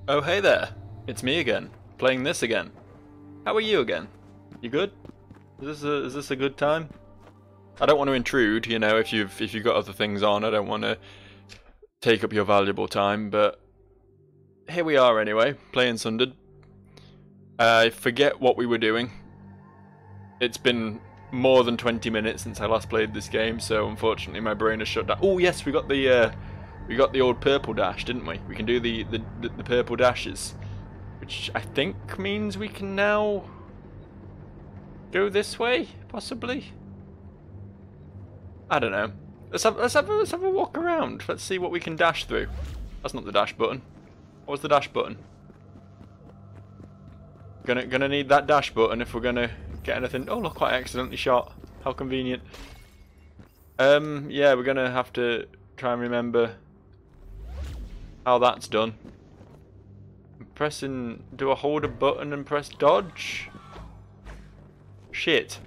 Oh hey there, it's me again, playing this again. How are you again? You good? Is this a good time? I don't want to intrude, you know, if you've got other things on, I don't want to take up your valuable time, but here we are anyway, playing Sundered. I forget what we were doing. It's been more than 20 minutes since I last played this game, so unfortunately my brain has shut down. Oh yes, we got the old purple dash, didn't we? We can do the purple dashes, which I think means we can now go this way, possibly. I don't know. Let's have a walk around. Let's see what we can dash through. That's not the dash button. What was the dash button? Gonna need that dash button if we're gonna get anything. Oh look, quite accidentally shot. How convenient. Yeah, we're gonna have to try and remember how that's done. Do I hold a button and press dodge? Shit.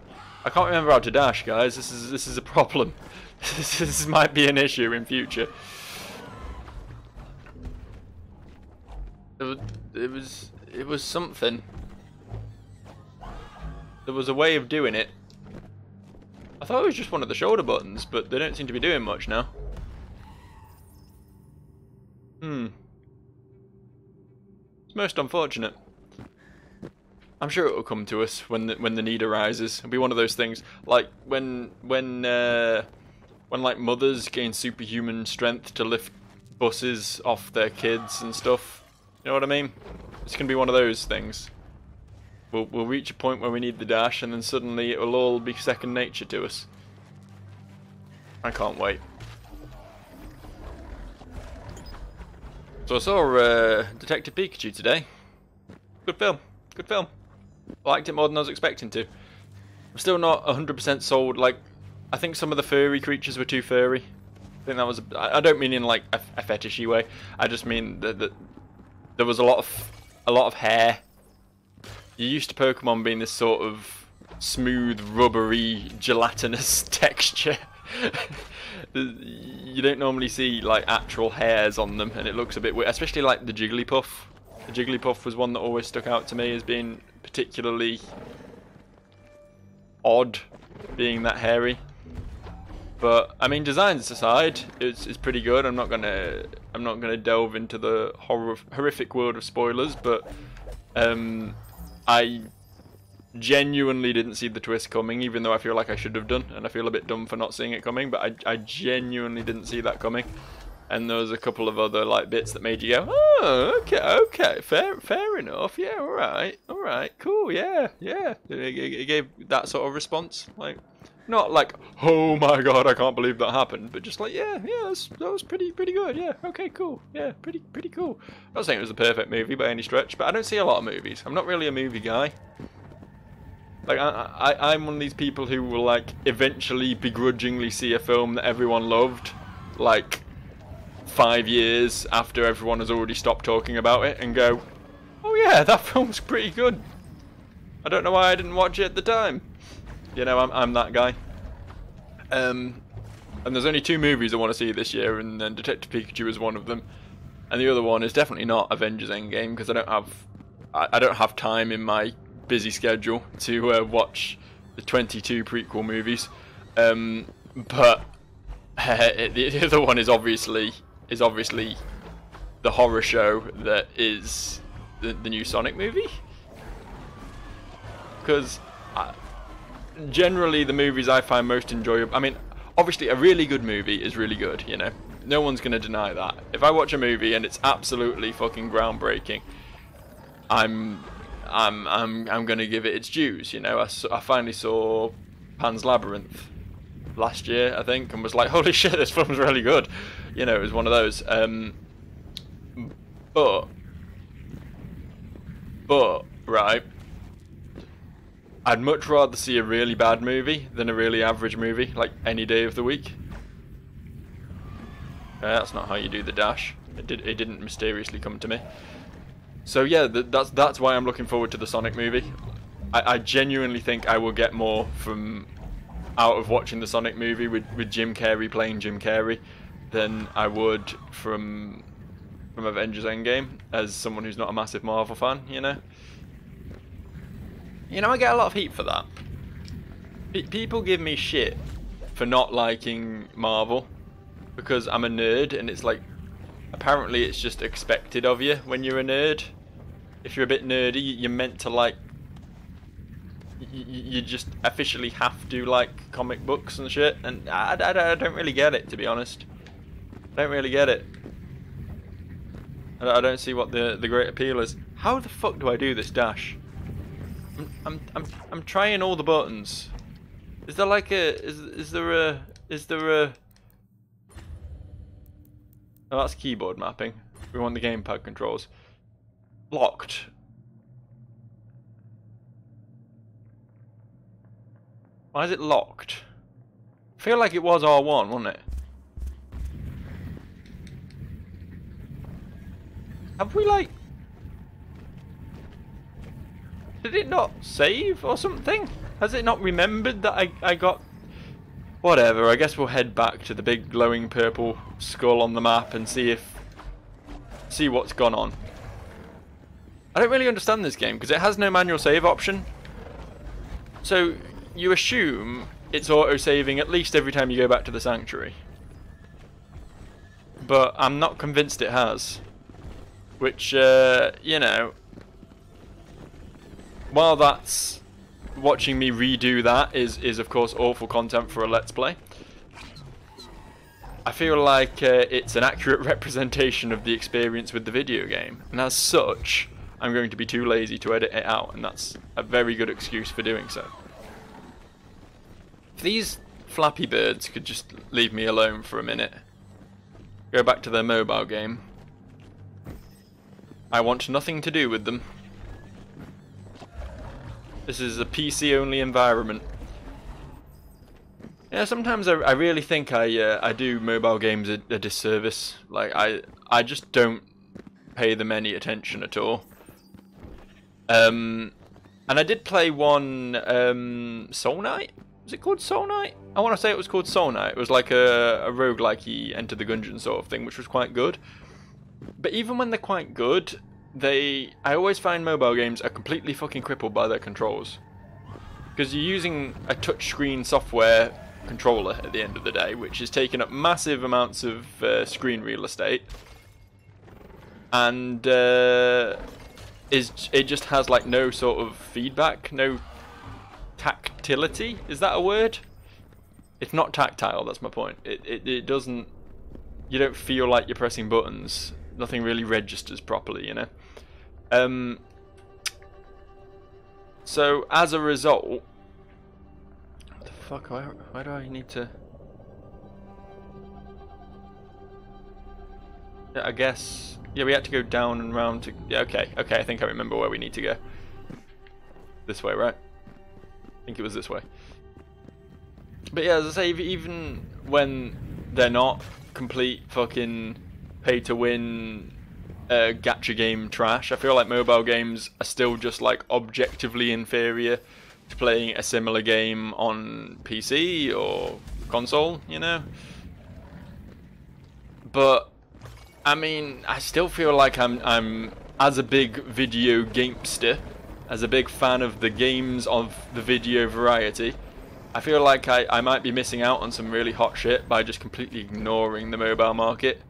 I can't remember how to dash, guys. This is a problem. This might be an issue in future. It was something. There was a way of doing it. I thought it was just one of the shoulder buttons, but they don't seem to be doing much now. It's most unfortunate. I'm sure it will come to us when the need arises. It'll be one of those things like when like mothers gain superhuman strength to lift buses off their kids and stuff. You know what I mean? It's gonna be one of those things. We'll reach a point where we need the dash, and then suddenly it will all be second nature to us. I can't wait. So I saw Detective Pikachu today. Good film. Good film. I liked it more than I was expecting to. I'm still not 100% sold. Like, I think some of the furry creatures were too furry. I think that was. I don't mean in like a fetishy way. I just mean that there was a lot of hair. You're used to Pokemon being this sort of smooth, rubbery, gelatinous texture. You don't normally see like actual hairs on them, and it looks a bit weird. Especially like the Jigglypuff. The Jigglypuff was one that always stuck out to me as being particularly odd, being that hairy. But I mean, designs aside, it's pretty good. I'm not gonna delve into the horrific world of spoilers, but I genuinely didn't see the twist coming, even though I feel like I should have done, and I feel a bit dumb for not seeing it coming. But I genuinely didn't see that coming. And there was a couple of other like bits that made you go, oh, okay, fair enough, yeah, all right, cool, yeah. It gave that sort of response, like not like, oh my god, I can't believe that happened, but just like, yeah, that was pretty good, yeah, okay, cool, yeah, pretty cool. I'm not saying it was a perfect movie by any stretch, but I don't see a lot of movies. I'm not really a movie guy. Like I'm one of these people who will like eventually begrudgingly see a film that everyone loved, like 5 years after everyone has already stopped talking about it, and go, oh yeah, that film's pretty good. I don't know why I didn't watch it at the time. You know, I'm that guy. And there's only 2 movies I want to see this year, and then Detective Pikachu is one of them. And the other one is definitely not Avengers Endgame, because I don't have time in my busy schedule to watch the 22 prequel movies. But the other one is obviously the horror show that is the new Sonic movie. Because generally the movies I find most enjoyable, I mean, obviously a really good movie is really good, you know. No one's going to deny that. If I watch a movie and it's absolutely fucking groundbreaking, I'm going to give it its dues, you know. I finally saw Pan's Labyrinth last year, I think, and was like, holy shit, this film's really good. You know, it was one of those. But right, I'd much rather see a really bad movie than a really average movie, like any day of the week. That's not how you do the dash. It didn't mysteriously come to me. So yeah, that's why I'm looking forward to the Sonic movie. I genuinely think I will get more out of watching the Sonic movie with Jim Carrey playing Jim Carrey than I would from from Avengers Endgame as someone who's not a massive Marvel fan, you know? You know, I get a lot of heat for that. People give me shit for not liking Marvel because I'm a nerd, and it's like, apparently it's just expected of you when you're a nerd. If you're a bit nerdy, you're meant to like, you just officially have to like comic books and shit, and I don't really get it, to be honest. I don't really get it. I don't see what the great appeal is. How the fuck do I do this dash? I'm trying all the buttons. Is there like a is there a oh, that's keyboard mapping. We want the gamepad controls. Locked. Why is it locked? I feel like it was R1, wasn't it? Have we like... Did it not save or something? Has it not remembered that I got... Whatever, I guess we'll head back to the big glowing purple skull on the map and see what's gone on. I don't really understand this game because it has no manual save option. So you assume it's auto-saving at least every time you go back to the sanctuary. But I'm not convinced it has. Which, you know, while that's watching me redo that is of course awful content for a Let's Play, I feel like it's an accurate representation of the experience with the video game, and as such I'm going to be too lazy to edit it out, and that's a very good excuse for doing so. If these Flappy Birds could just leave me alone for a minute, go back to their mobile game, I want nothing to do with them. This is a PC only environment. Yeah, sometimes I really think I do mobile games a disservice. Like I just don't pay them any attention at all. And I did play one Soul Knight. Was it called Soul Knight? I want to say it was called Soul Knight. It was like a roguelike-y Enter the Gungeon sort of thing, which was quite good. But even when they're quite good, I always find mobile games are completely fucking crippled by their controls. Because you're using a touchscreen software controller at the end of the day, which is taking up massive amounts of screen real estate. And it just has like no sort of feedback, no tactility. Is that a word? It's not tactile, that's my point. It doesn't... You don't feel like you're pressing buttons. Nothing really registers properly, you know. So as a result, what the fuck? Why do I need to? Yeah, I guess. Yeah, we had to go down and round to. Yeah, okay. I think I remember where we need to go. This way, right? I think it was this way. But yeah, as I say, even when they're not complete fucking pay-to-win gacha game trash, I feel like mobile games are still just like objectively inferior to playing a similar game on PC or console, you know. But I mean, I still feel like I'm as a big video gamester, as a big fan of the games of the video variety, I feel like I might be missing out on some really hot shit by just completely ignoring the mobile market.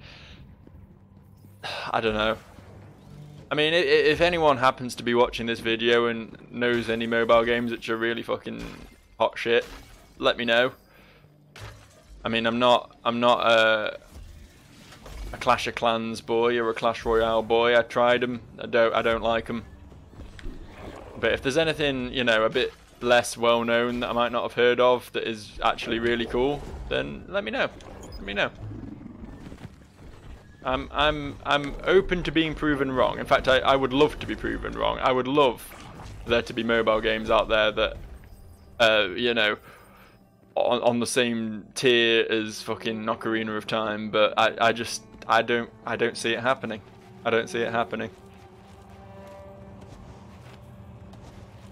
I don't know. I mean, if anyone happens to be watching this video and knows any mobile games which are really fucking hot shit, let me know. I mean, I'm not a Clash of Clans boy or a Clash Royale boy. I tried them. I don't like them. But if there's anything, you know, a bit less well known that I might not have heard of that is actually really cool, then let me know. Let me know. I'm open to being proven wrong. In fact, I would love to be proven wrong. I would love there to be mobile games out there that you know, on the same tier as fucking Ocarina of Time, but I don't see it happening. I don't see it happening.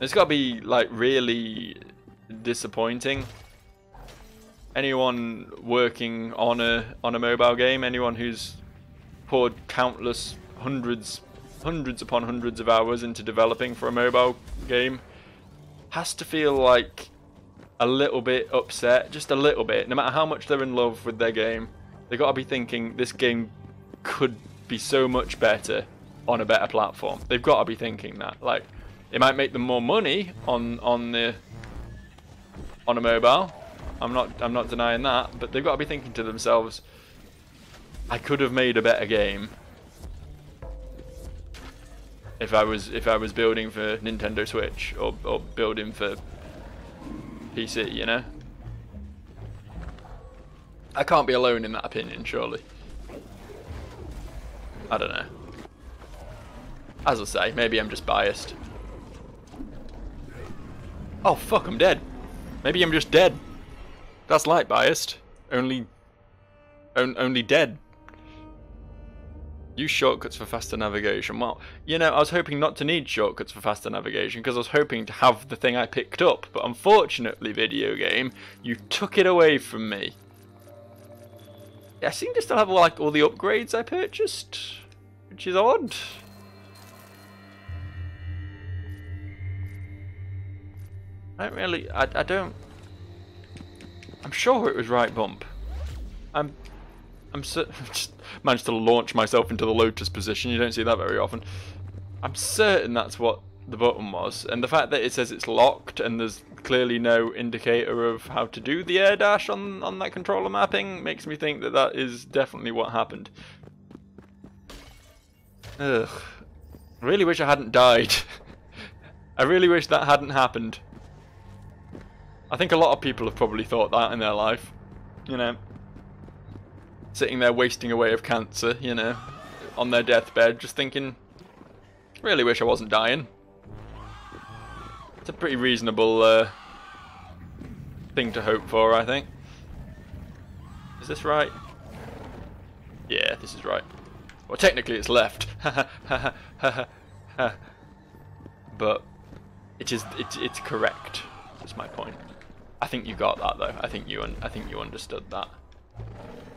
It's got to be like really disappointing. Anyone working on a mobile game, anyone who's poured countless hundreds upon hundreds of hours into developing for a mobile game has to feel like a little bit upset, just a little bit. No matter how much they're in love with their game, they got to be thinking this game could be so much better on a better platform. They've got to be thinking that. Like, it might make them more money on a mobile. I'm not denying that, but they've got to be thinking to themselves, I could have made a better game if I was building for Nintendo Switch or building for PC, you know? I can't be alone in that opinion, surely. I don't know. As I say, maybe I'm just biased. Oh fuck, I'm dead. Maybe I'm just dead. That's like biased. Only dead. Use shortcuts for faster navigation. Well, you know, I was hoping not to need shortcuts for faster navigation because I was hoping to have the thing I picked up, but unfortunately, video game, you took it away from me. I seem to still have like all the upgrades I purchased, which is odd. I don't. I'm sure it was right bump. I'm just managed to launch myself into the lotus position. You don't see that very often. I'm certain that's what the button was, and the fact that it says it's locked and there's clearly no indicator of how to do the air dash on that controller mapping makes me think that that is definitely what happened. Ugh. I really wish I hadn't died. I really wish that hadn't happened. I think a lot of people have probably thought that in their life, you know. Sitting there wasting away of cancer, you know, on their deathbed, just thinking, really wish I wasn't dying. It's a pretty reasonable thing to hope for, I think. Is this right? Yeah, this is right. Well, technically it's left. But it's correct. That's my point. I think you got that though. I think you understood that.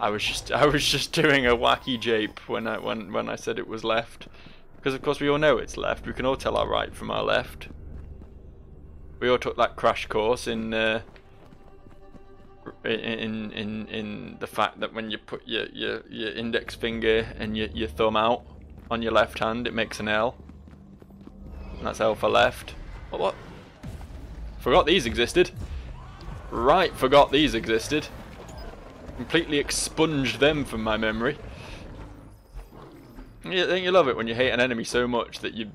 I was just doing a wacky jape when I said it was left, because of course we all know it's left. We can all tell our right from our left. We all took that crash course in the fact that when you put your index finger and your thumb out on your left hand, it makes an L. And that's L for left. What? Forgot these existed. Right, forgot these existed. Completely expunged them from my memory. Don't you love it when you hate an enemy so much that you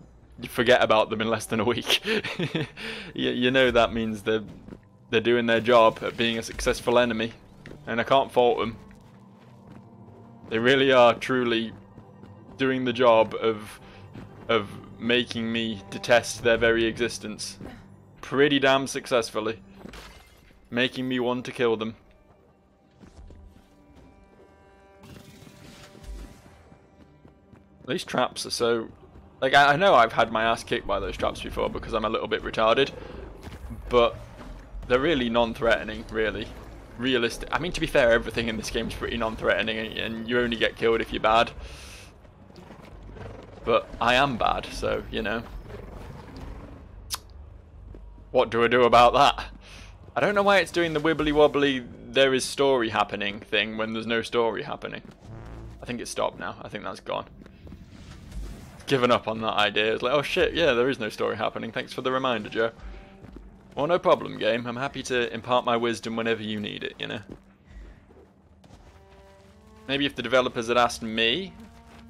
forget about them in less than a week? you know that means they're doing their job at being a successful enemy, and I can't fault them. They really are truly doing the job of making me detest their very existence. Pretty damn successfully. Making me want to kill them. These traps are so... Like, I know I've had my ass kicked by those traps before because I'm a little bit retarded, but they're really non-threatening, really. Realistic. I mean, to be fair, everything in this game is pretty non-threatening, and you only get killed if you're bad. But I am bad, so, you know. What do I do about that? I don't know why it's doing the wibbly-wobbly there is story happening thing when there's no story happening. I think it's stopped now. I think that's gone. Given up on that idea. It's like, oh shit, yeah, there is no story happening. Thanks for the reminder, Joe. Well, no problem, game. I'm happy to impart my wisdom whenever you need it, you know. Maybe if the developers had asked me,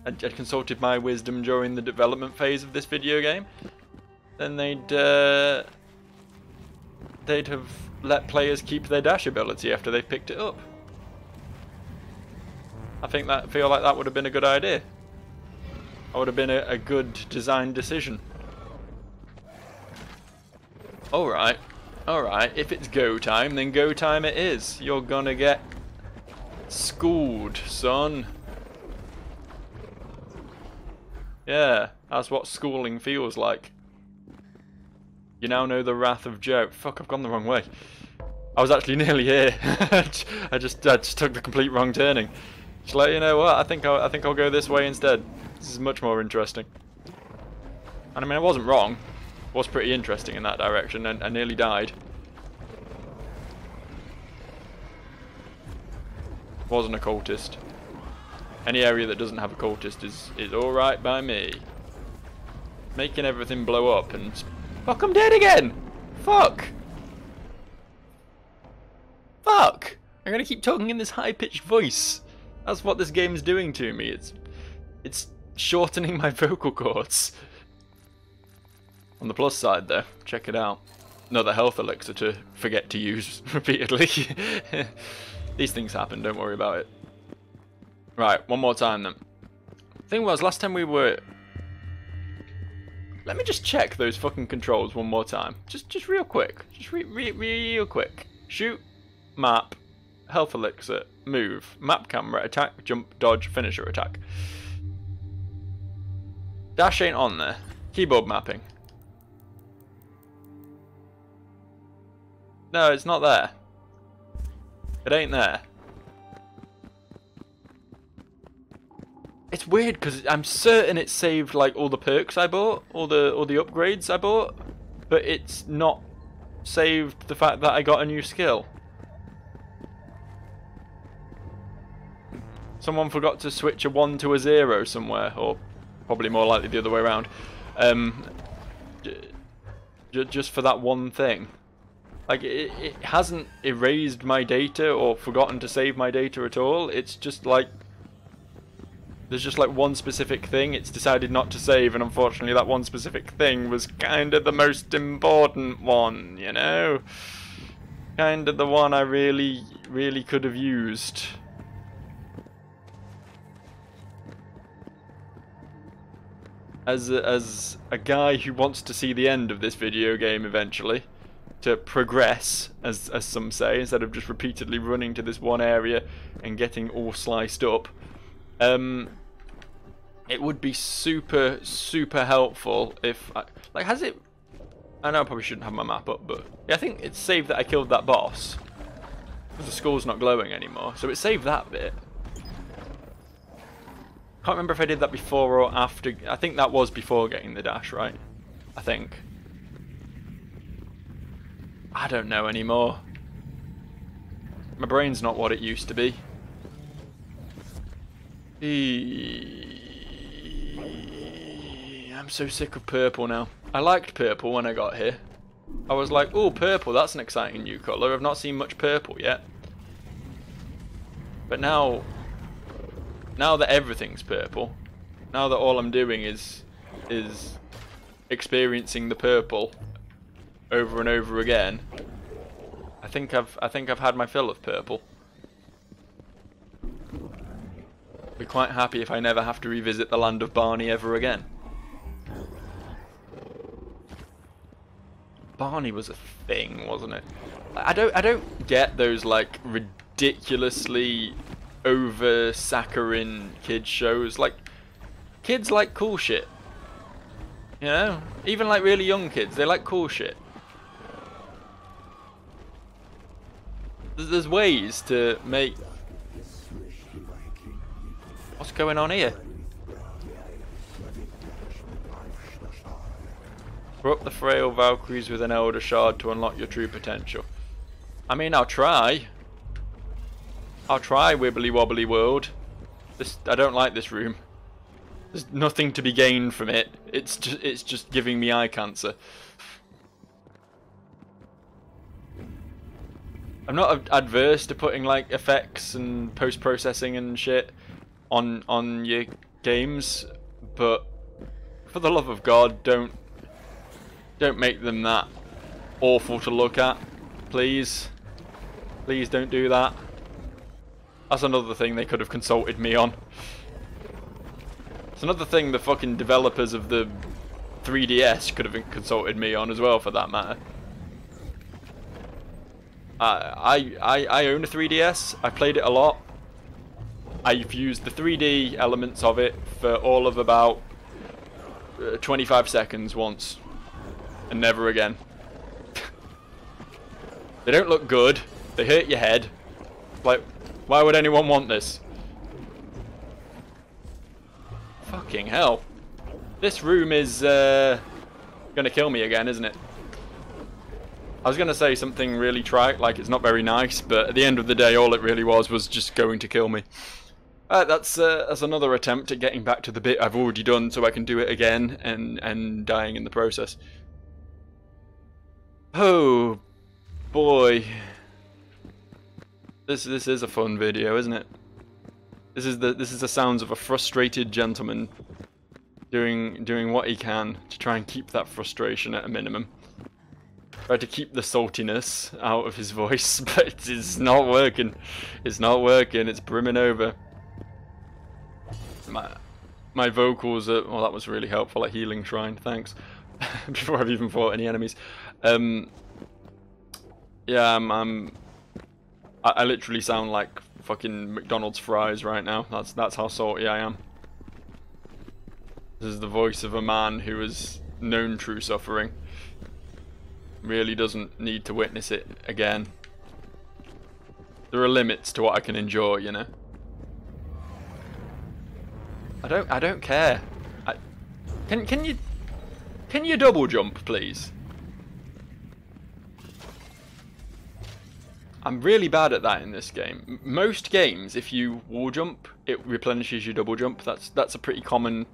had consulted my wisdom during the development phase of this video game, then they'd have let players keep their dash ability after they've picked it up. I feel like that would have been a good idea. That would have been a good design decision. Alright, alright, if it's go time, then go time it is. You're gonna get schooled, son. Yeah, that's what schooling feels like. You now know the wrath of Joe. Fuck, I've gone the wrong way. I was actually nearly here. I just took the complete wrong turning. Just like, you know what? I think I'll go this way instead. This is much more interesting. And I mean, I wasn't wrong. It was pretty interesting in that direction, and I nearly died. Wasn't a cultist. Any area that doesn't have a cultist is alright by me. Making everything blow up and... Fuck, I'm dead again! Fuck! Fuck! I'm gonna keep talking in this high-pitched voice. That's what this game's doing to me. It's shortening my vocal cords. On the plus side though, check it out. Another health elixir to forget to use repeatedly. These things happen, don't worry about it. Right, one more time then. Thing was, last time we were... Let me just check those fucking controls one more time. Just real quick. Just real quick. Shoot, map, health elixir, move, map camera, attack, jump, dodge, finisher attack. Dash ain't on there. Keyboard mapping. No, it's not there. It ain't there. It's weird because I'm certain it saved like all the perks I bought, all the upgrades I bought, but it's not saved the fact that I got a new skill. Someone forgot to switch a 1 to a 0 somewhere, or probably more likely the other way around. Just for that one thing. Like, it hasn't erased my data or forgotten to save my data at all. It's just like... There's just like one specific thing it's decided not to save, and unfortunately that one specific thing was kind of the most important one, you know? Kind of the one I really could have used. As a guy who wants to see the end of this video game eventually, to progress, as some say, instead of just repeatedly running to this one area and getting all sliced up, it would be super helpful if like, has it... I know I probably shouldn't have my map up, but yeah, I think it's saved that I killed that boss because the skull's not glowing anymore, so it saved that bit. Can't remember if I did that before or after. I think that was before getting the dash, right? I think. I don't know anymore. My brain's not what it used to be. I'm so sick of purple now. I liked purple when I got here. I was like, oh, purple, that's an exciting new colour. I've not seen much purple yet. But now that everything's purple, now that all I'm doing is experiencing the purple over and over again, I think I've had my fill of purple. Be quite happy if I never have to revisit the land of Barney ever again. Barney was a thing, wasn't it? I don't get those like ridiculously over saccharine kids shows. Like, kids like cool shit, you know, even like really young kids, they like cool shit. There's ways to make... What's going on here? Corrupt the frail Valkyries with an Elder Shard to unlock your true potential. I mean, I'll try. I'll try, wibbly wobbly world. I don't like this room. There's nothing to be gained from it. It's just giving me eye cancer. I'm not adverse to putting like effects and post-processing and shit on your games, but for the love of God, don't make them that awful to look at, please. Please don't do that. That's another thing they could have consulted me on. It's another thing the fucking developers of the 3DS could have consulted me on as well, for that matter. I own a 3DS. I played it a lot. I've used the 3D elements of it for all of about 25 seconds once, and never again. They don't look good. They hurt your head. Like, why would anyone want this? Fucking hell. This room is gonna kill me again, isn't it? I was gonna say something really trite, like it's not very nice, but at the end of the day, all it really was just going to kill me. That's another attempt at getting back to the bit I've already done, so I can do it again and dying in the process. Oh boy, this is a fun video, isn't it? This is the sounds of a frustrated gentleman doing what he can to try and keep that frustration at a minimum. Try to keep the saltiness out of his voice, but it's not working. It's not working. It's brimming over. My vocals are... Well, that was really helpful. A healing shrine. Thanks. Before I've even fought any enemies. Yeah, I literally sound like fucking McDonald's fries right now. That's how salty I am. This is the voice of a man who has known true suffering. Really doesn't need to witness it again. There are limits to what I can enjoy, you know. I don't care. Can you double jump, please? I'm really bad at that in this game. Most games, if you wall jump, it replenishes your double jump. That's a pretty common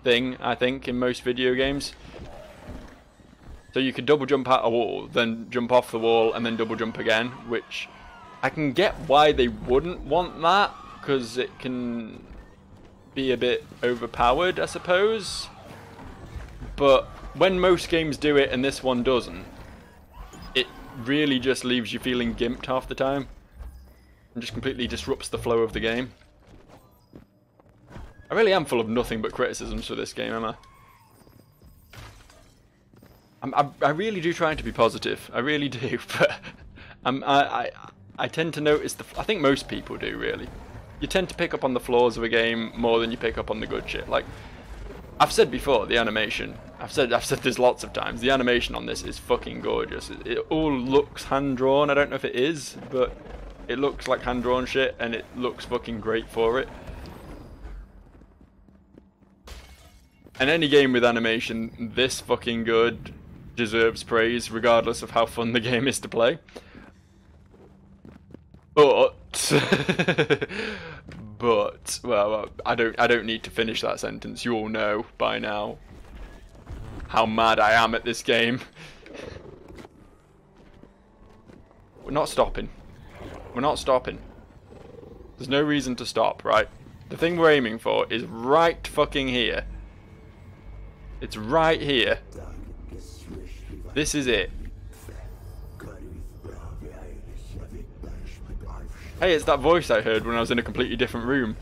thing, I think, in most video games. So you could double jump out a wall, then jump off the wall, and then double jump again, which I can get why they wouldn't want that, because it can be a bit overpowered, I suppose. But when most games do it and this one doesn't, it really just leaves you feeling gimped half the time, and just completely disrupts the flow of the game. I really am full of nothing but criticisms for this game, am I? I really do try to be positive. I really do, but I tend to notice I think most people do, really. You tend to pick up on the flaws of a game more than you pick up on the good shit. Like I've said before, the animation. I've said this lots of times. The animation on this is fucking gorgeous. It all looks hand drawn. I don't know if it is, but it looks like hand drawn shit, and it looks fucking great for it. And any game with animation this fucking good deserves praise, regardless of how fun the game is to play. But well, I don't need to finish that sentence. You all know by now how mad I am at this game. We're not stopping. We're not stopping. There's no reason to stop, right? The thing we're aiming for is right fucking here. It's right here. This is it. Hey, it's that voice I heard when I was in a completely different room.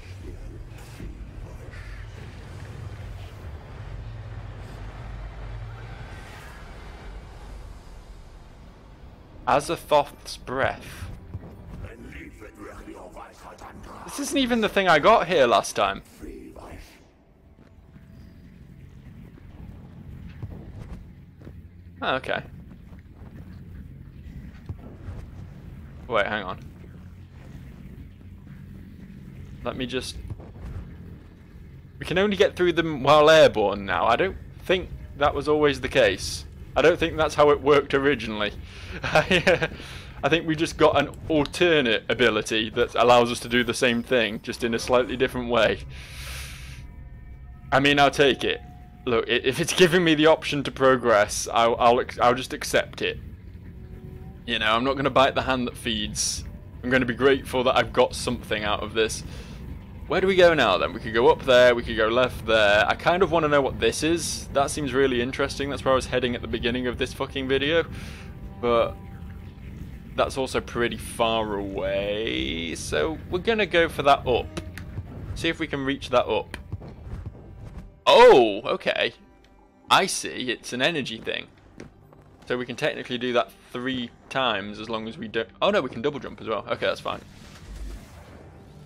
Azathoth's breath. This isn't even the thing I got here last time. Oh, okay. Wait, hang on. Let me just... We can only get through them while airborne now. I don't think that was always the case. I don't think that's how it worked originally. I think we just got an alternate ability that allows us to do the same thing, just in a slightly different way. I mean, I'll take it. Look, if it's giving me the option to progress, I'll just accept it. You know, I'm not going to bite the hand that feeds. I'm going to be grateful that I've got something out of this. Where do we go now then? We could go up there, we could go left there. I kind of want to know what this is. That seems really interesting. That's where I was heading at the beginning of this fucking video. But that's also pretty far away. So we're going to go for that up. See if we can reach that up. Oh, okay. I see. It's an energy thing. So we can technically do that 3 times as long as we don't... Oh no, we can double jump as well. Okay, that's fine.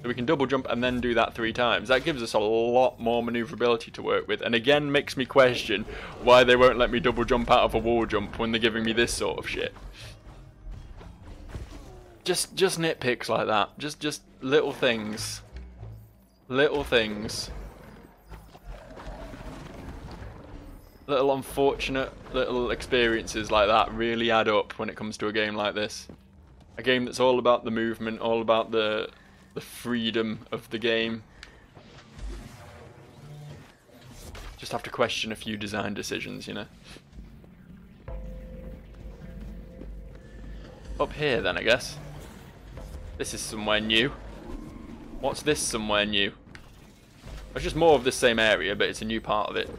So we can double jump and then do that 3 times. That gives us a lot more maneuverability to work with. And again, makes me question why they won't let me double jump out of a wall jump when they're giving me this sort of shit. Just nitpicks like that. Just little things. Little things. Little unfortunate little experiences like that really add up when it comes to a game like this. A game that's all about the movement, all about the freedom of the game. Just have to question a few design decisions, you know. Up here then, I guess. This is somewhere new. What's this somewhere new? It's just more of the same area, but it's a new part of it.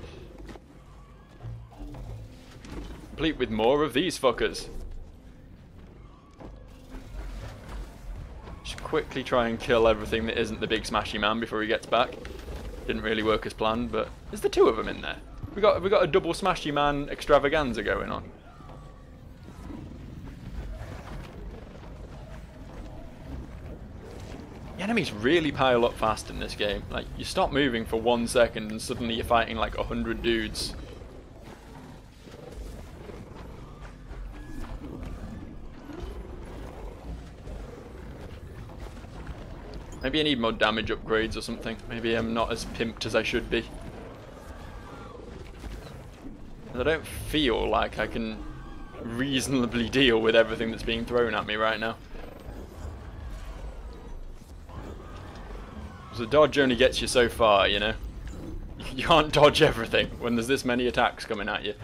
Complete with more of these fuckers. Just quickly try and kill everything that isn't the big smashy man before he gets back. Didn't really work as planned, but there's the two of them in there. We got a double smashy man extravaganza going on. The enemies really pile up fast in this game. Like, you stop moving for 1 second and suddenly you're fighting like 100 dudes. Maybe I need more damage upgrades or something. Maybe I'm not as pimped as I should be. I don't feel like I can reasonably deal with everything that's being thrown at me right now. So dodge only gets you so far, you know. You can't dodge everything when there's this many attacks coming at you.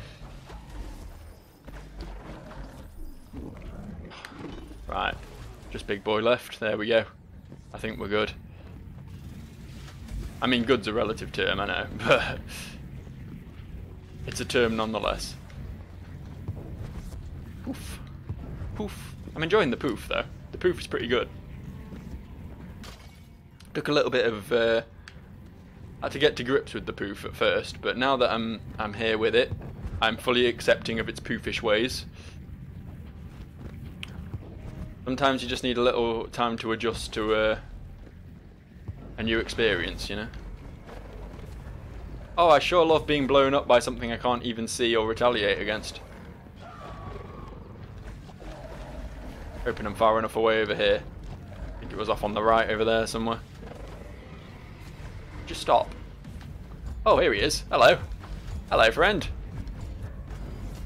Right, just big boy left. There we go. I think we're good. I mean, good's a relative term, I know, but it's a term nonetheless. Poof. Poof. I'm enjoying the poof, though. The poof is pretty good. Took a little bit of I had to get to grips with the poof at first, but now that I'm here with it, I'm fully accepting of its poofish ways. Sometimes you just need a little time to adjust to a new experience, you know. Oh, I sure love being blown up by something I can't even see or retaliate against. Hoping I'm far enough away over here. I think it was off on the right over there somewhere. Just stop. Oh, here he is. Hello. Hello, friend.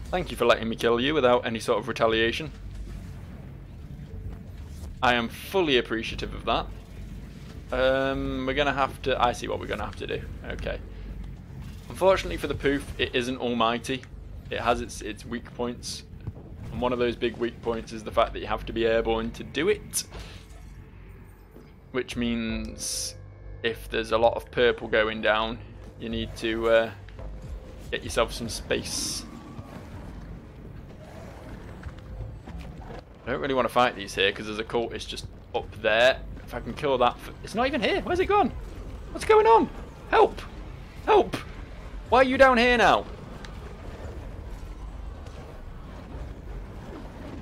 Thank you for letting me kill you without any sort of retaliation. I am fully appreciative of that. We're going to have to... I see what we're going to have to do. Okay. Unfortunately for the poof, it isn't almighty. It has its weak points. And one of those big weak points is the fact that you have to be airborne to do it. Which means if there's a lot of purple going down, you need to get yourself some space. I don't really want to fight these here because there's a cultist just up there. If I can kill that... It's not even here. Where's it gone? What's going on? Help! Help! Why are you down here now?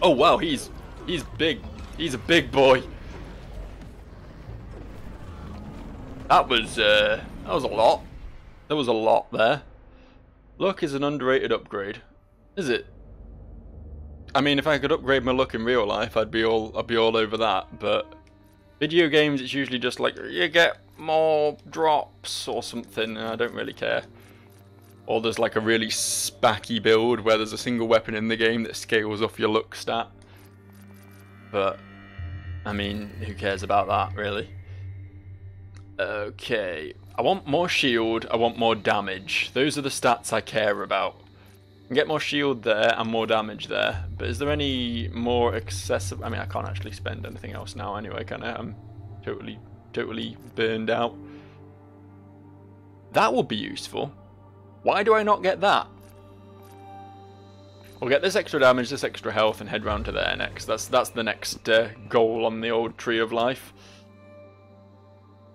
Oh wow, he's big. He's a big boy. That was a lot. There was a lot there. Luck is an underrated upgrade. Is it? I mean, if I could upgrade my luck in real life, I'd be all over that. But video games, it's usually just like you get more drops or something, and I don't really care. Or there's like a really spacky build where there's a single weapon in the game that scales off your luck stat. But I mean, who cares about that, really? Okay, I want more shield, I want more damage. Those are the stats I care about. I can get more shield there and more damage there, but is there any more accessible? I mean, I can't actually spend anything else now anyway, can I? I'm totally burned out. That would be useful. Why do I not get that? We'll get this extra damage, this extra health, and head round to there next. That's the next goal on the old tree of life.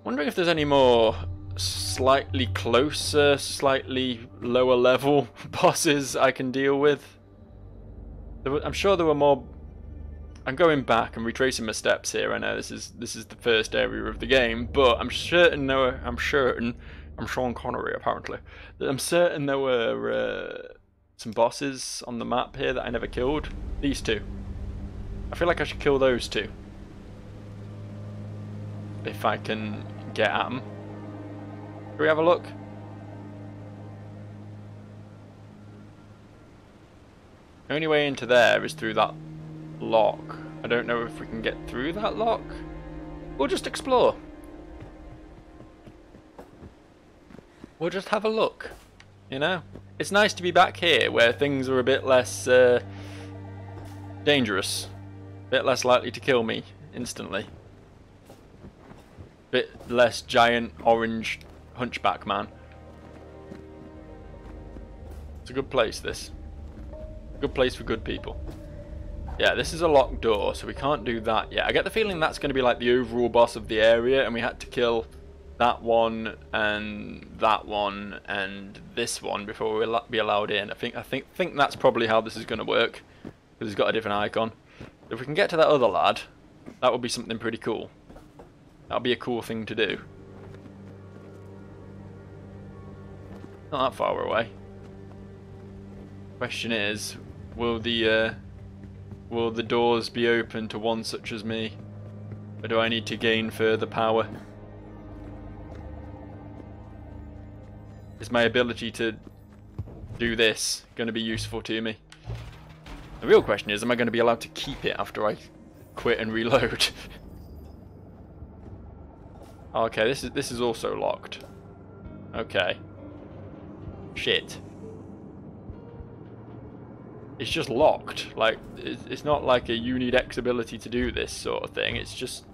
Wondering if there's any more slightly closer, slightly lower level bosses I can deal with. I'm sure there were more. I'm going back and retracing my steps here. I know this is the first area of the game, but I'm certain I'm Sean Connery apparently. I'm certain there were some bosses on the map here that I never killed. These two. I feel like I should kill those two if I can get at them. Can we have a look? The only way into there is through that lock. I don't know if we can get through that lock. We'll just explore. We'll just have a look, you know? It's nice to be back here where things are a bit less dangerous. A bit less likely to kill me instantly. A bit less giant orange hunchback man. It's a good place, this. Good place for good people. Yeah, this is a locked door, so we can't do that yet. I get the feeling that's going to be like the overall boss of the area, and we had to kill that one and this one before we'll be allowed in. I think that's probably how this is going to work, because he's got a different icon. If we can get to that other lad, that would be something pretty cool. That'll be a cool thing to do. Not that far away. Question is, will the doors be open to one such as me, or do I need to gain further power? Is my ability to do this going to be useful to me? The real question is, am I going to be allowed to keep it after I quit and reload? Okay, this is also locked. Okay. Shit. It's just locked. Like, it's not like a you need X ability to do this sort of thing. It's just...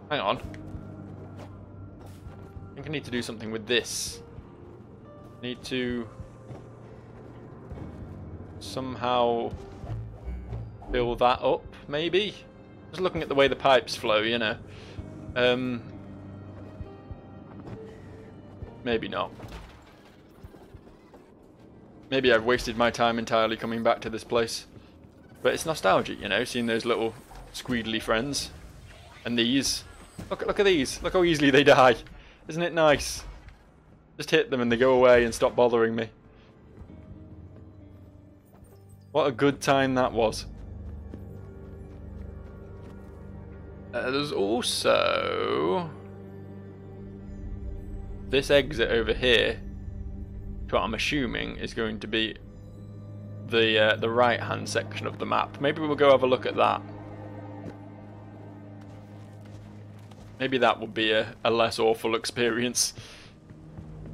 Hang on. I think I need to do something with this. Need to somehow fill that up, maybe? Just looking at the way the pipes flow, you know. Maybe not. Maybe I've wasted my time entirely coming back to this place. But it's nostalgic, you know, seeing those little squeedly friends. And these. Look at these. Look how easily they die. Isn't it nice? Just hit them and they go away and stop bothering me. What a good time that was. There's also this exit over here, which I'm assuming is going to be the right hand section of the map. Maybe we'll go have a look at that. Maybe that would be a less awful experience.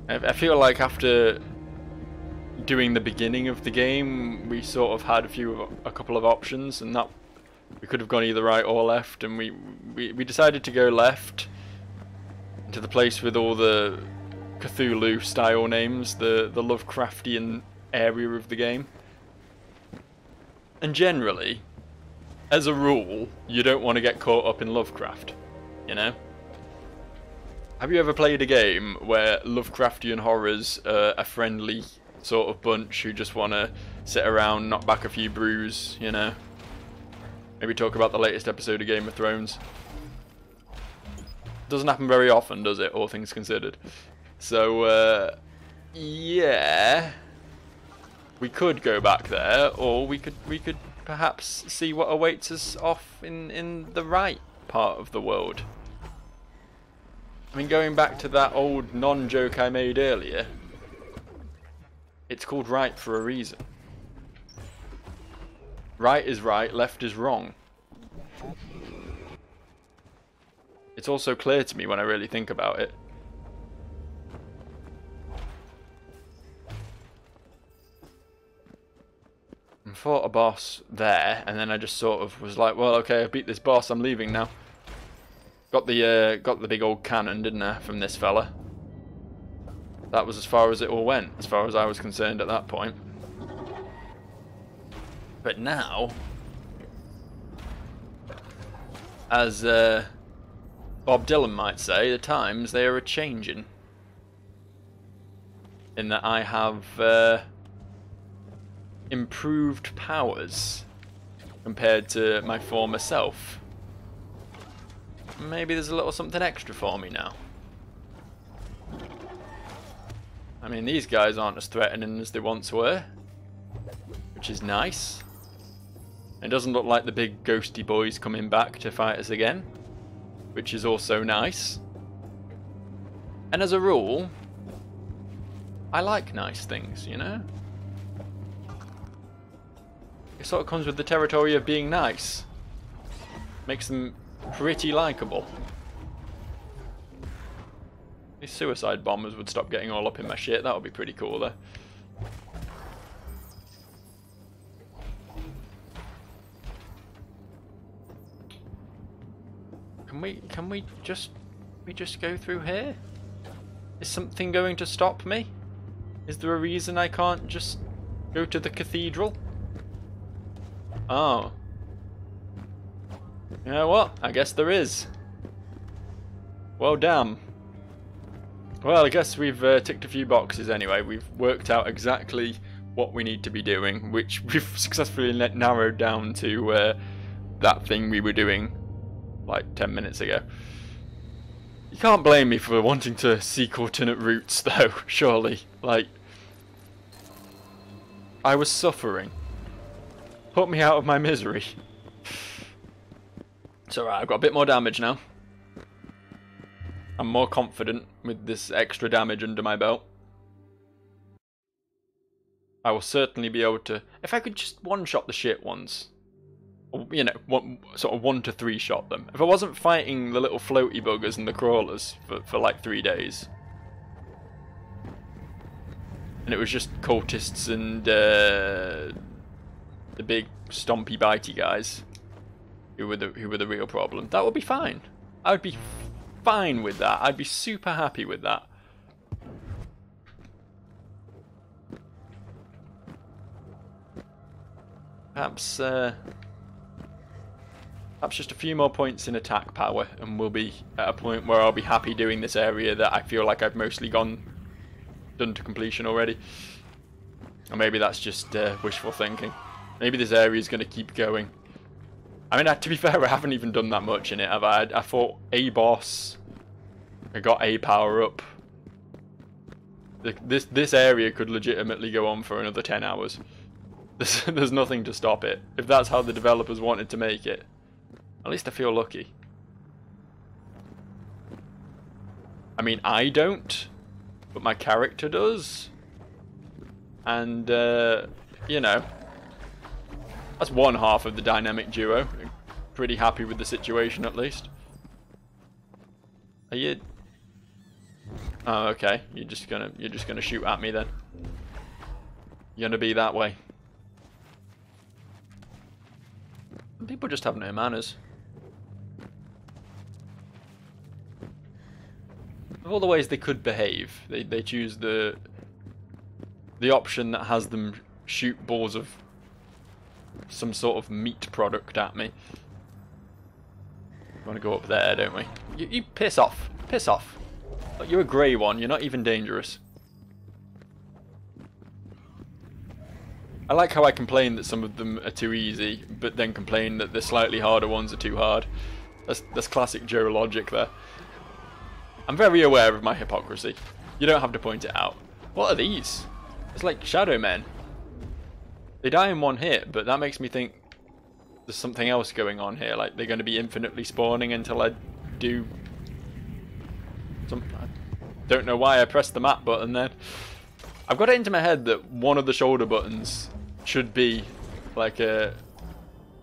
I feel like after doing the beginning of the game, we sort of had a couple of options, and that we could have gone either right or left, and we decided to go left into the place with all the Cthulhu style names, the Lovecraftian area of the game. And generally, as a rule, you don't want to get caught up in Lovecraft, you know? Have you ever played a game where Lovecraftian horrors are a friendly sort of bunch who just want to sit around, knock back a few brews, you know? Maybe talk about the latest episode of Game of Thrones. Doesn't happen very often, does it, all things considered? So, yeah, we could go back there, or we could perhaps see what awaits us off in the right part of the world. I mean, going back to that old non-joke I made earlier, it's called right for a reason. Right is right, left is wrong. It's also clear to me when I really think about it. I fought a boss there, and then I just sort of was like, well, okay, I beat this boss, I'm leaving now. Got the big old cannon, didn't I, from this fella. That was as far as it all went, as far as I was concerned at that point. But now, as Bob Dylan might say, the times, they are a-changing. In that I have improved powers compared to my former self. Maybe there's a little something extra for me now. I mean, these guys aren't as threatening as they once were, which is nice. It doesn't look like the big ghosty boys coming back to fight us again, which is also nice. And as a rule, I like nice things, you know? It sort of comes with the territory of being nice. Makes them pretty likeable. These suicide bombers would stop getting all up in my shit. That would be pretty cool, though. Can we just go through here? Is something going to stop me? Is there a reason I can't just go to the cathedral? Oh. You know what? I guess there is. Well, damn. Well, I guess we've ticked a few boxes anyway. We've worked out exactly what we need to be doing, which we've successfully narrowed down to that thing we were doing like 10 minutes ago. You can't blame me for wanting to seek alternate routes, though, surely. Like, I was suffering. Put me out of my misery. It's alright, I've got a bit more damage now. I'm more confident with this extra damage under my belt. I will certainly be able to... If I could just one-shot the shit ones. You know, sort of 1 to 3 shot them. If I wasn't fighting the little floaty buggers and the crawlers for like 3 days. And it was just cultists and the big stompy bitey guys who were the real problem. That would be fine. I would be fine with that. I'd be super happy with that. Perhaps just a few more points in attack power, and we'll be at a point where I'll be happy doing this area that I feel like I've mostly done to completion already. Or maybe that's just wishful thinking. Maybe this area is going to keep going. I mean, to be fair, I haven't even done that much in it, have I? I fought a boss. I got a power up. This area could legitimately go on for another 10 hours. There's nothing to stop it. If that's how the developers wanted to make it. At least I feel lucky. I mean, I don't, but my character does. And, you know, that's one half of the dynamic duo. Pretty happy with the situation, at least. Are you... Oh, okay. You're just gonna shoot at me then. You're gonna be that way. People just have no manners. Of all the ways they could behave, they choose the option that has them shoot balls of some sort of meat product at me. We want to go up there, don't we? You piss off. Piss off. Like, you're a grey one, you're not even dangerous. I like how I complain that some of them are too easy, but then complain that the slightly harder ones are too hard. That's classic Joe logic there. I'm very aware of my hypocrisy. You don't have to point it out. What are these? It's like Shadow Men. They die in one hit, but that makes me think there's something else going on here. Like, they're going to be infinitely spawning until I do... I don't know why I pressed the map button then. I've got it into my head that one of the shoulder buttons should be like a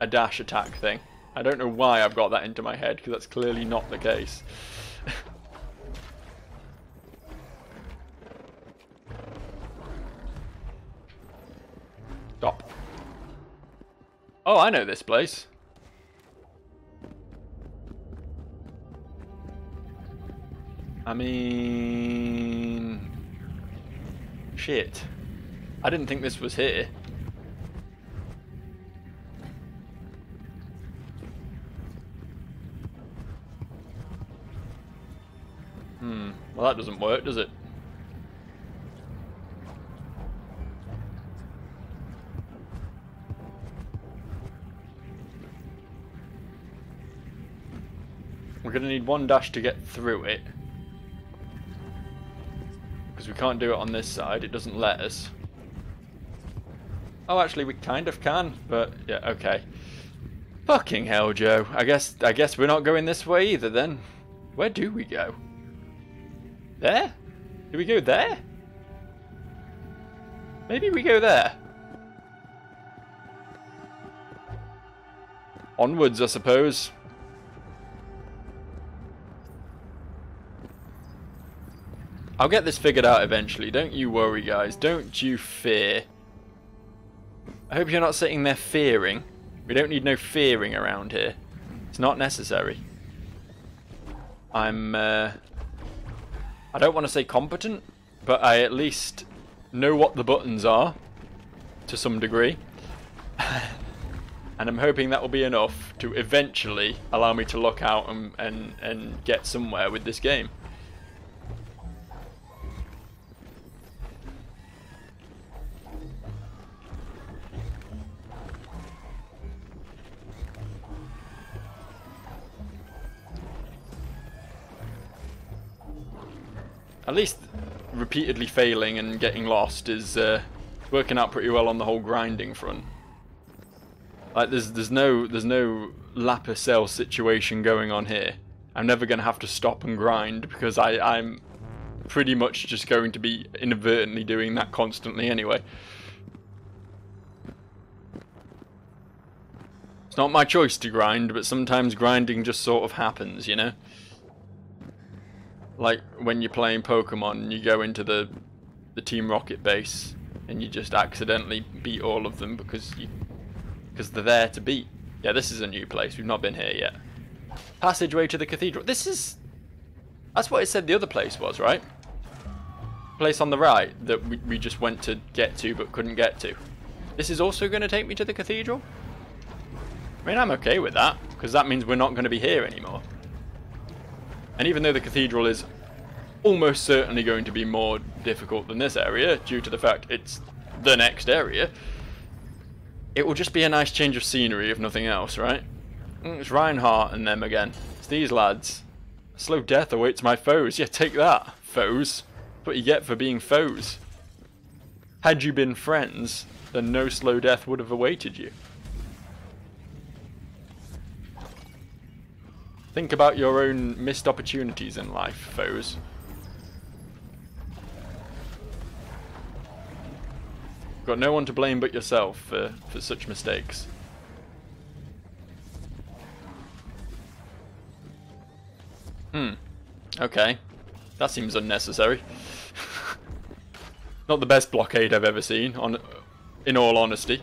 dash attack thing. I don't know why I've got that into my head, because that's clearly not the case. Stop. Oh, I know this place. I mean... Shit. I didn't think this was here. Well, that doesn't work, does it? We're going to need one dash to get through it. Because we can't do it on this side, it doesn't let us. Oh, actually, we kind of can, but yeah, okay. Fucking hell, Joe. I guess we're not going this way either then. Where do we go? There? Do we go there? Maybe we go there. Onwards, I suppose. I'll get this figured out eventually. Don't you worry, guys. Don't you fear. I hope you're not sitting there fearing. We don't need no fearing around here. It's not necessary. I don't want to say competent, but I at least know what the buttons are to some degree. And I'm hoping that will be enough to eventually allow me to look out and get somewhere with this game. At least repeatedly failing and getting lost is working out pretty well on the whole grinding front. Like there's no Lapicel situation going on here. I'm never going to have to stop and grind because I'm pretty much just going to be inadvertently doing that constantly anyway. It's not my choice to grind, but sometimes grinding just sort of happens, you know? Like when you're playing Pokemon and you go into the Team Rocket base and you just accidentally beat all of them because they're there to beat. Yeah, this is a new place. We've not been here yet. Passageway to the cathedral. That's what it said the other place was, right? Place on the right that we just went to get to but couldn't get to. This is also going to take me to the cathedral? I mean, I'm okay with that because that means we're not going to be here anymore. And even though the cathedral is almost certainly going to be more difficult than this area, due to the fact it's the next area, it will just be a nice change of scenery, if nothing else, right? It's Reinhardt and them again. It's these lads. Slow death awaits my foes. Yeah, take that, foes. That's what you get for being foes. Had you been friends, then no slow death would have awaited you. Think about your own missed opportunities in life, foes. Got no one to blame but yourself for such mistakes. Okay. That seems unnecessary. Not the best blockade I've ever seen, in all honesty.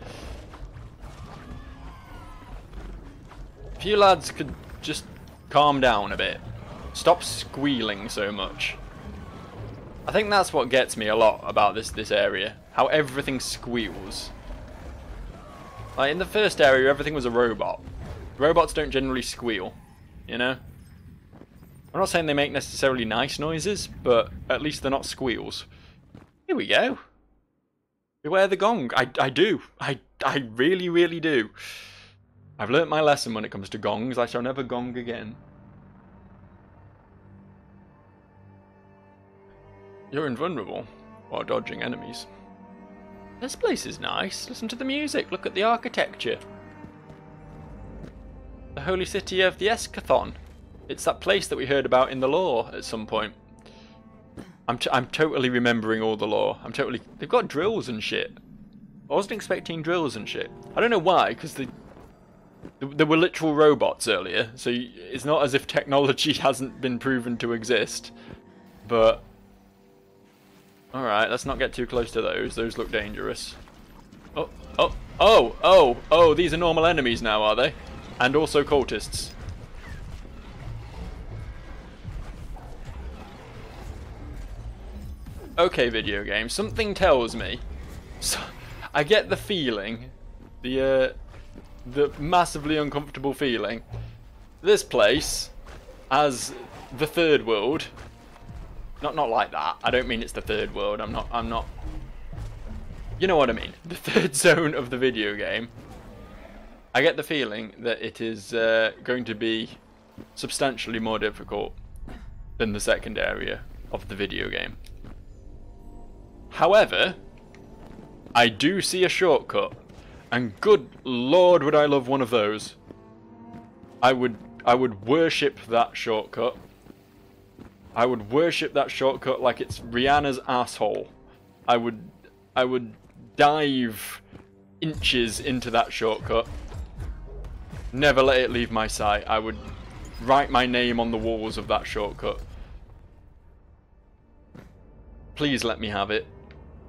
If you lads could just calm down a bit. Stop squealing so much. I think that's what gets me a lot about this area. How everything squeals. Like in the first area, everything was a robot. Robots don't generally squeal, you know? I'm not saying they make necessarily nice noises, but at least they're not squeals. Here we go. Beware the gong. I do. I really, really do. I've learnt my lesson when it comes to gongs. I shall never gong again. You're invulnerable while dodging enemies. This place is nice. Listen to the music. Look at the architecture. The holy city of the Eschathon. It's that place that we heard about in the lore at some point. I'm totally remembering all the lore. They've got drills and shit. I wasn't expecting drills and shit. I don't know why, because there were literal robots earlier, so it's not as if technology hasn't been proven to exist. But alright, let's not get too close to those. Those look dangerous. Oh, these are normal enemies now, are they? And also cultists. Okay, video game. Something tells me. So, I get the feeling, the massively uncomfortable feeling. This place, as the third world. Not like that. I don't mean it's the third world. I'm not. You know what I mean. The third zone of the video game. I get the feeling that it is going to be substantially more difficult than the second area of the video game. However, I do see a shortcut, and good lord would I love one of those. I would worship that shortcut. I would worship that shortcut like it's Rihanna's asshole. I would dive inches into that shortcut. Never let it leave my sight. I would write my name on the walls of that shortcut. Please let me have it.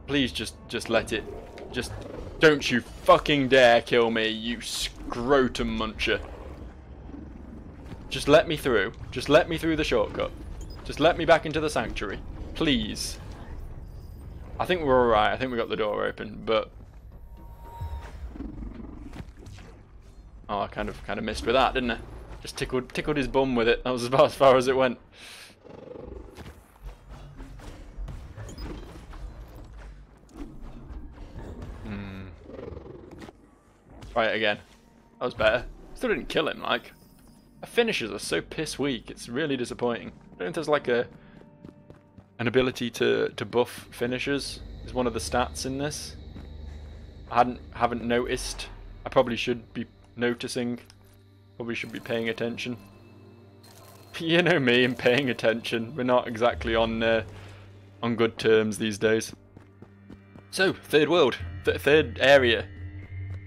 Please just let it. Just don't you fucking dare kill me, you scrotum muncher. Just let me through. Just let me through the shortcut. Just let me back into the sanctuary. Please. I think we're alright. I think we got the door open, but... Oh, I kind of missed with that, didn't I? Just tickled his bum with it. That was about as far as it went. Try it again. That was better. Still didn't kill him, like. Our finishers are so piss weak. It's really disappointing. I don't know if there's like an ability to buff finishers. Is one of the stats in this. I haven't noticed. I probably should be noticing. Probably should be paying attention. You know me and paying attention. We're not exactly on good terms these days. So, third world. Third area.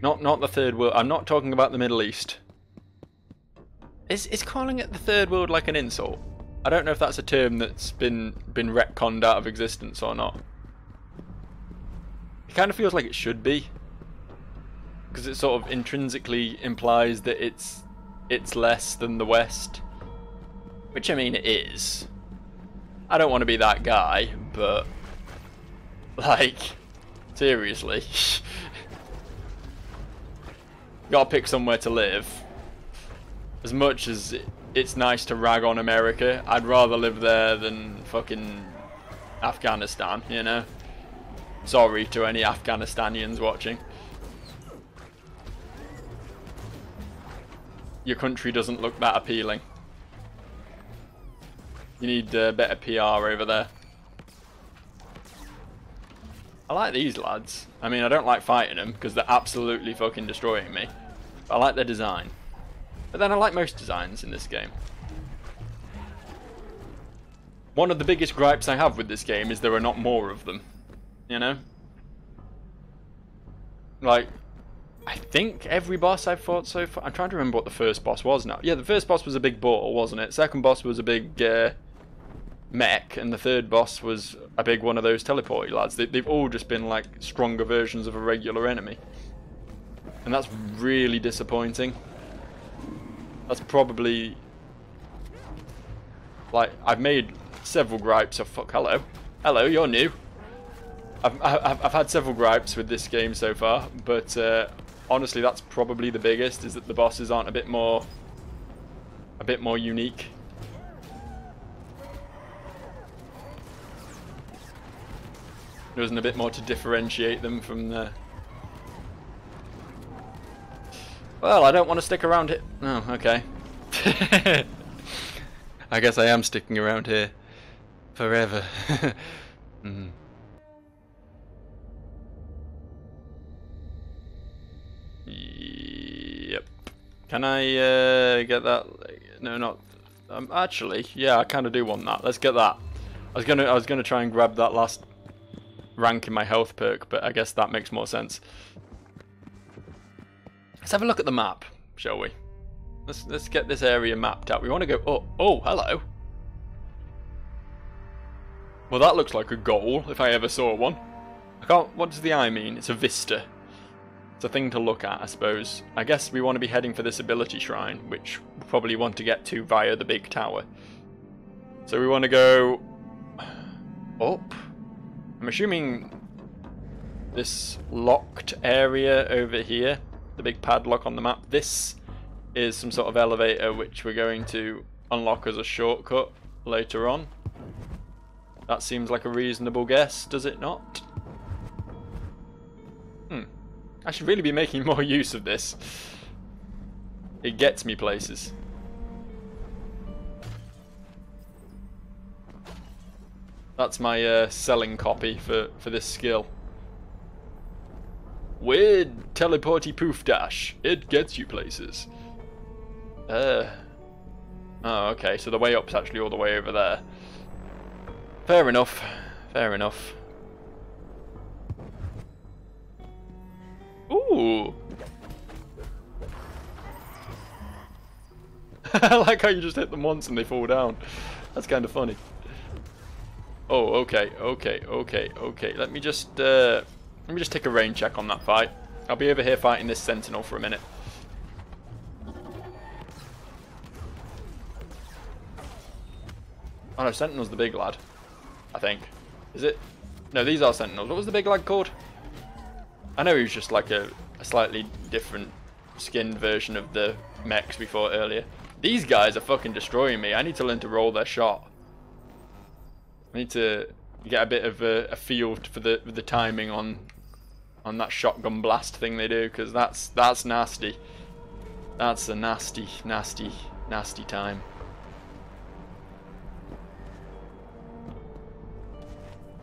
Not the third world. I'm not talking about the Middle East. Is calling it the third world like an insult? I don't know if that's a term that's been retconned out of existence or not. It kind of feels like it should be, because it sort of intrinsically implies that it's less than the West, which I mean it is. I don't want to be that guy, but like seriously, gotta pick somewhere to live. As much as it's nice to rag on America, I'd rather live there than fucking Afghanistan, you know? Sorry to any Afghanistanians watching. Your country doesn't look that appealing. You need better PR over there. I like these lads. I mean, I don't like fighting them because they're absolutely fucking destroying me. But I like their design. But then I like most designs in this game. One of the biggest gripes I have with this game is there are not more of them. You know? Like, I think every boss I've fought so far... I'm trying to remember what the first boss was now. Yeah, the first boss was a big ball, wasn't it? Second boss was a big mech, and the third boss was a big one of those teleporty lads. They've all just been like stronger versions of a regular enemy. And that's really disappointing. That's probably... Like, I've made several gripes of... Fuck, hello. Hello, you're new. I've had several gripes with this game so far, but honestly that's probably the biggest, is that the bosses aren't a bit more unique. There isn't a bit more to differentiate them from the... Well, I don't want to stick around here. Oh, okay. I guess I am sticking around here forever. Mm. Yep. Can I get that? No, not. Actually, yeah, I kind of do want that. Let's get that. I was gonna try and grab that last rank in my health perk, but I guess that makes more sense. Let's have a look at the map, shall we? Let's get this area mapped out. We want to go. Oh, hello. Well, that looks like a goal if I ever saw one. I can't. What does the eye mean? It's a vista. It's a thing to look at, I suppose. I guess we want to be heading for this ability shrine, which we probably want to get to via the big tower. So we want to go up. I'm assuming this locked area over here, the big padlock on the map, this is some sort of elevator which we're going to unlock as a shortcut later on. That seems like a reasonable guess, does it not? I should really be making more use of this. It gets me places. That's my selling copy for this skill. Weird teleporty poof dash. It gets you places. Oh, okay, so the way up's actually all the way over there. Fair enough. Fair enough. Ooh. I like how you just hit them once and they fall down. That's kind of funny. Oh, okay. Let me just take a range check on that fight. I'll be over here fighting this sentinel for a minute. Oh no, sentinel's the big lad, I think. Is it? No, these are sentinels. What was the big lad called? I know he was just like a slightly different skinned version of the mechs we fought earlier. These guys are fucking destroying me. I need to learn to roll their shot. I need to get a bit of a feel for the timing on that shotgun blast thing they do, because that's nasty. That's a nasty time.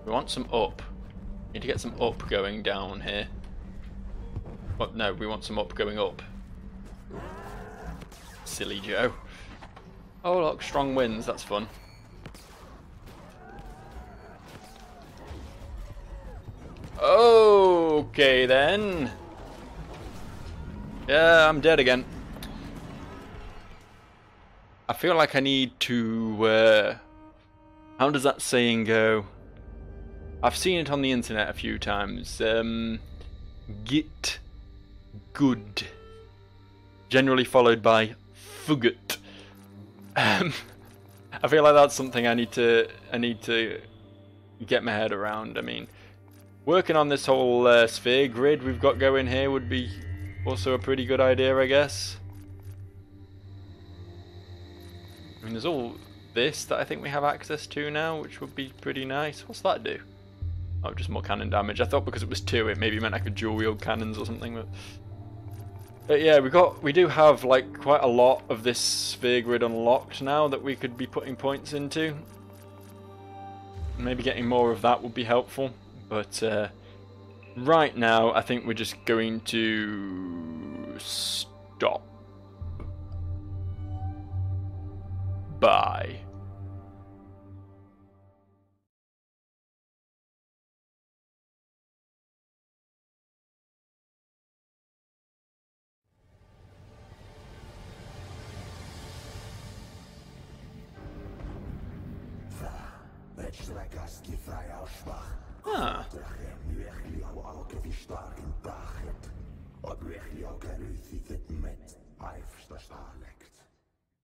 We want some up. Need to get some up going down here. What? No, we want some up going up. Silly Joe. Oh look, strong winds. That's fun. Okay then. Yeah, I'm dead again. I feel like I need to... how does that saying go? I've seen it on the internet a few times. Get good. Generally followed by fugut. I feel like that's something I need to get my head around. I mean, working on this whole sphere grid we've got going here would be also a pretty good idea, I guess. I mean, there's all this that I think we have access to now, which would be pretty nice. What's that do? Oh, just more cannon damage. I thought because it was 2, it maybe meant I could dual wield cannons or something. But yeah, we do have like quite a lot of this sphere grid unlocked now that we could be putting points into. Maybe getting more of that would be helpful. But right now, I think we're just going to stop. Bye. Ah. Op weg jou kan u ziet het met, hij verstaat